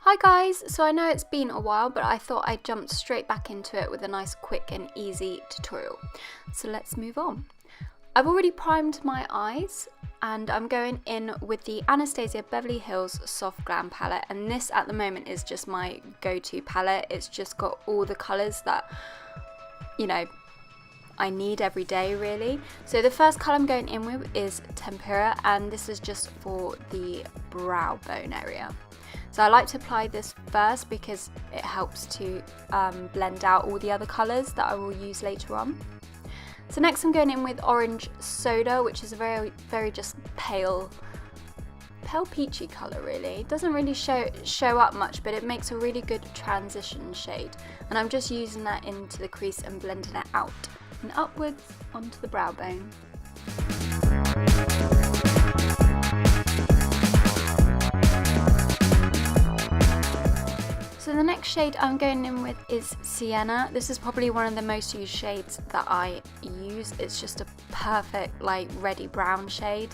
Hi guys, so I know it's been a while, but I thought I'd jump straight back into it with a nice quick and easy tutorial. So let's move on. I've already primed my eyes and I'm going in with the Anastasia Beverly Hills Soft Glam palette, and this at the moment is just my go-to palette. It's just got all the colours that, you know, I need every day really. So the first colour I'm going in with is Tempera, and this is just for the brow bone area. So I like to apply this first because it helps to blend out all the other colours that I will use later on. So next I'm going in with Orange Soda, which is a very just pale peachy colour really. It doesn't really show up much, but it makes a really good transition shade. And I'm just using that into the crease and blending it out and upwards onto the brow bone. So the next shade I'm going in with is Sienna. This is probably one of the most used shades that I use. It's just a perfect like reddy brown shade,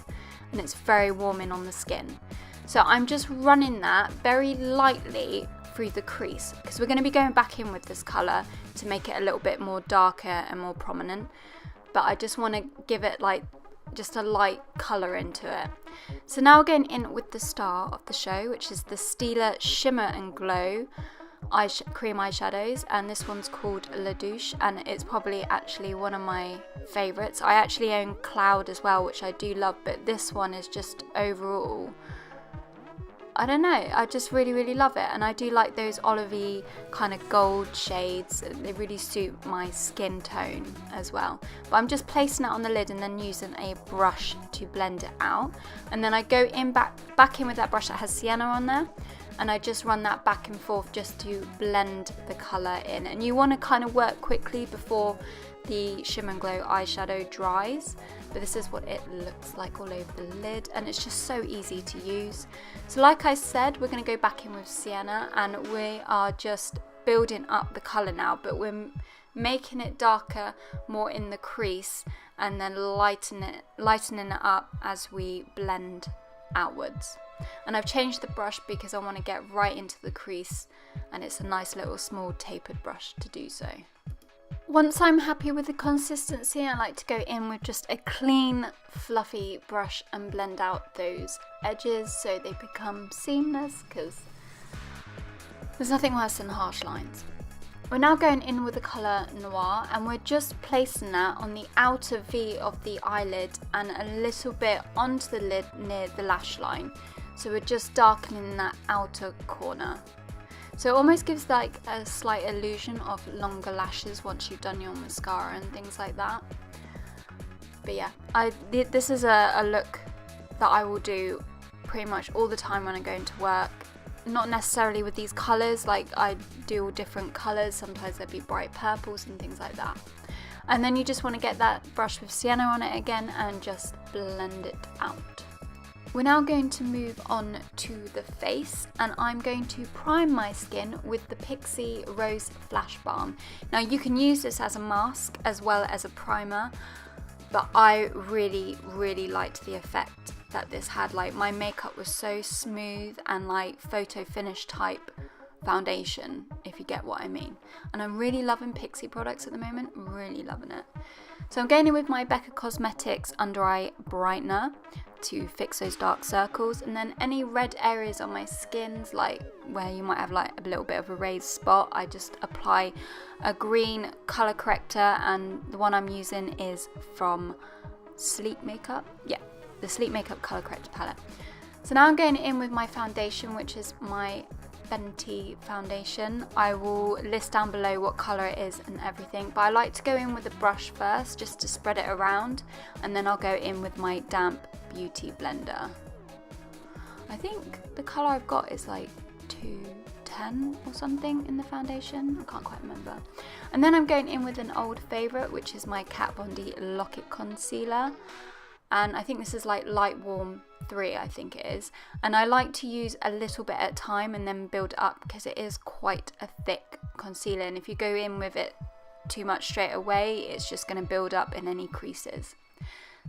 and it's very warming on the skin. So I'm just running that very lightly through the crease because we're going to be going back in with this colour to make it a little bit more darker and more prominent, but I just want to give it like just a light colour into it. So now we're going in with the star of the show, which is the Stila Shimmer&Glow cream eyeshadows, and this one's called Douce, and it's probably actually one of my favourites. I actually own Cloud as well, which I do love, but this one is just overall, I don't know, I just really love it. And I do like those olivey kind of gold shades. They really suit my skin tone as well. But I'm just placing it on the lid and then using a brush to blend it out. And then I go in back in with that brush that has sienna on there, and I just run that back and forth just to blend the colour in. And you want to kind of work quickly before the Shimmer&Glow eyeshadow dries, but this is what it looks like all over the lid, and it's just so easy to use. So like I said, we're going to go back in with sienna, and we are just building up the colour now, but we're making it darker more in the crease and then lightening it up as we blend outwards. And I've changed the brush because I want to get right into the crease, and it's a nice little small tapered brush to do so. Once I'm happy with the consistency, I like to go in with just a clean, fluffy brush and blend out those edges so they become seamless, because there's nothing worse than harsh lines. We're now going in with the colour Noir, and we're just placing that on the outer V of the eyelid and a little bit onto the lid near the lash line. So we're just darkening that outer corner. So it almost gives like a slight illusion of longer lashes once you've done your mascara and things like that. But yeah, this is a look that I will do pretty much all the time when I go into work. Not necessarily with these colours, like I do all different colours, sometimes there'd be bright purples and things like that. And then you just want to get that brush with sienna on it again and just blend it out. We're now going to move on to the face, and I'm going to prime my skin with the Pixi Rose Flash Balm. Now you can use this as a mask as well as a primer, but I really liked the effect that this had. Like, my makeup was so smooth and like photo finish type foundation, if you get what I mean. And I'm really loving Pixi products at the moment, really loving it. So I'm going in with my Becca Cosmetics Under Eye Brightener to fix those dark circles, and then any red areas on my skins, like where you might have like a little bit of a raised spot, I just apply a green colour corrector, and the one I'm using is from Sleep Makeup. Yeah, the Sleep Makeup colour corrector palette. So now I'm going in with my foundation, which is my Fenty foundation. I will list down below what colour it is and everything, but I like to go in with a brush first just to spread it around, and then I'll go in with my damp beauty blender. I think the colour I've got is like 210 or something in the foundation, I can't quite remember. And then I'm going in with an old favourite, which is my Kat Von D Lock-It Concealer, and I think this is like Light Warm 3, I think it is, and I like to use a little bit at a time and then build up because it is quite a thick concealer, and if you go in with it too much straight away, it's just going to build up in any creases.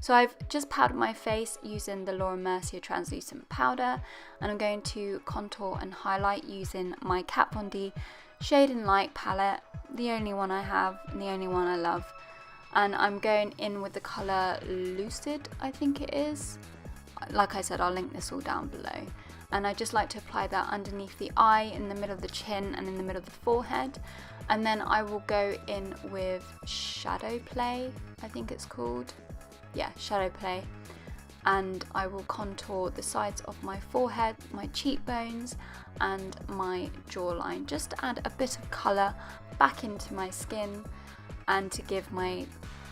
So I've just powdered my face using the Laura Mercier translucent powder, and I'm going to contour and highlight using my Kat Von D Shade and Light palette, the only one I have and the only one I love. And I'm going in with the colour Lucid, I think it is. Like I said, I'll link this all down below. And I just like to apply that underneath the eye, in the middle of the chin and in the middle of the forehead. And then I will go in with Shadow Play, I think it's called. Yeah, Shadow Play. And I will contour the sides of my forehead, my cheekbones and my jawline, just to add a bit of colour back into my skin and to give my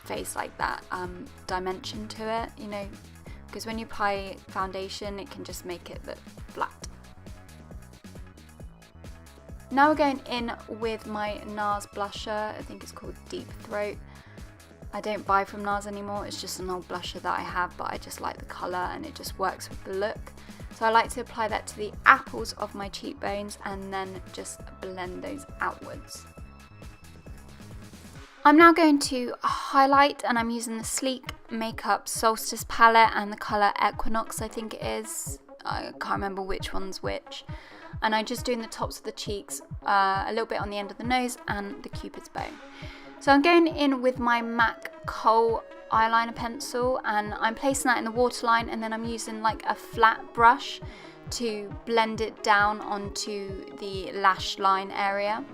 face like that dimension to it, you know, because when you apply foundation it can just make it look flat. Now we're going in with my NARS blusher, I think it's called Deep Throat. I don't buy from NARS anymore, it's just an old blusher that I have, but I just like the colour and it just works with the look. So I like to apply that to the apples of my cheekbones and then just blend those outwards. I'm now going to highlight, and I'm using the Sleek Makeup Solstice palette and the colour Equinox, I think it is. I can't remember which one's which. And I'm just doing the tops of the cheeks, a little bit on the end of the nose and the Cupid's bow. So I'm going in with my MAC Kohl eyeliner pencil and I'm placing that in the waterline, and then I'm using like a flat brush to blend it down onto the lash line area.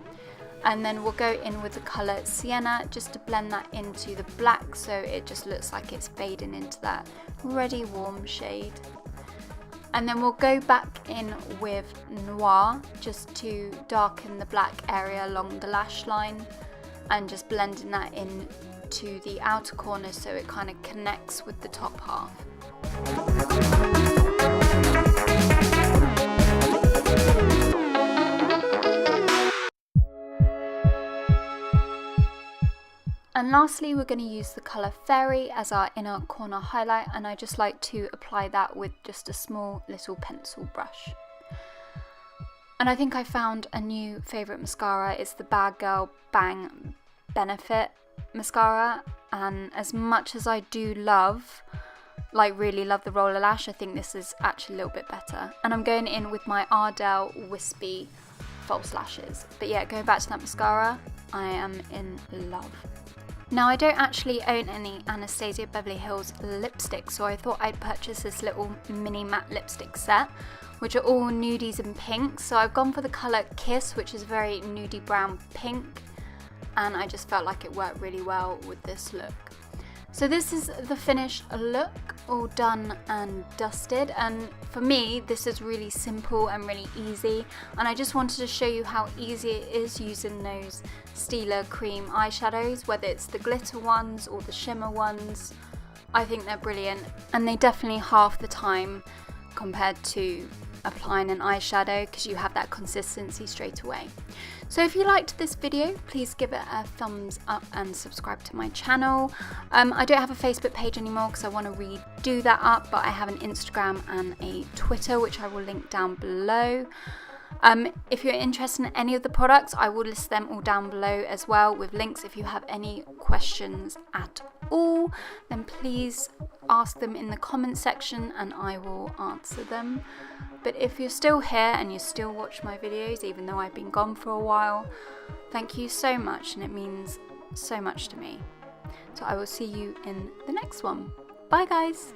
And then we'll go in with the colour Sienna just to blend that into the black, so it just looks like it's fading into that Ready Warm shade. And then we'll go back in with Noir just to darken the black area along the lash line and just blending that in to the outer corner so it kind of connects with the top half. And lastly, we're going to use the colour Fairy as our inner corner highlight, and I just like to apply that with just a small little pencil brush. And I think I found a new favourite mascara. It's the Bad Girl Bang Benefit mascara, and as much as I do love, really love the roller lash, I think this is actually a little bit better. And I'm going in with my Ardell Wispy false lashes. But yeah, going back to that mascara, I am in love. Now I don't actually own any Anastasia Beverly Hills lipstick, so I thought I'd purchase this little mini matte lipstick set, which are all nudies and pinks. So I've gone for the colour Kiss, which is very nudie brown pink, and I just felt like it worked really well with this look. So this is the finished look, all done and dusted, and for me this is really simple and really easy, and I just wanted to show you how easy it is using those Stila cream eyeshadows, whether it's the glitter ones or the shimmer ones. I think they're brilliant, and they definitely half the time compared to applying an eyeshadow because you have that consistency straight away. So if you liked this video, please give it a thumbs up and subscribe to my channel. I don't have a Facebook page anymore because I want to redo that up, but I have an Instagram and a Twitter, which I will link down below. If you're interested in any of the products, I will list them all down below as well with links. If you have any questions at all, then please ask them in the comment section and I will answer them. But if you're still here and you still watch my videos, even though I've been gone for a while, thank you so much, and it means so much to me. So I will see you in the next one. Bye guys!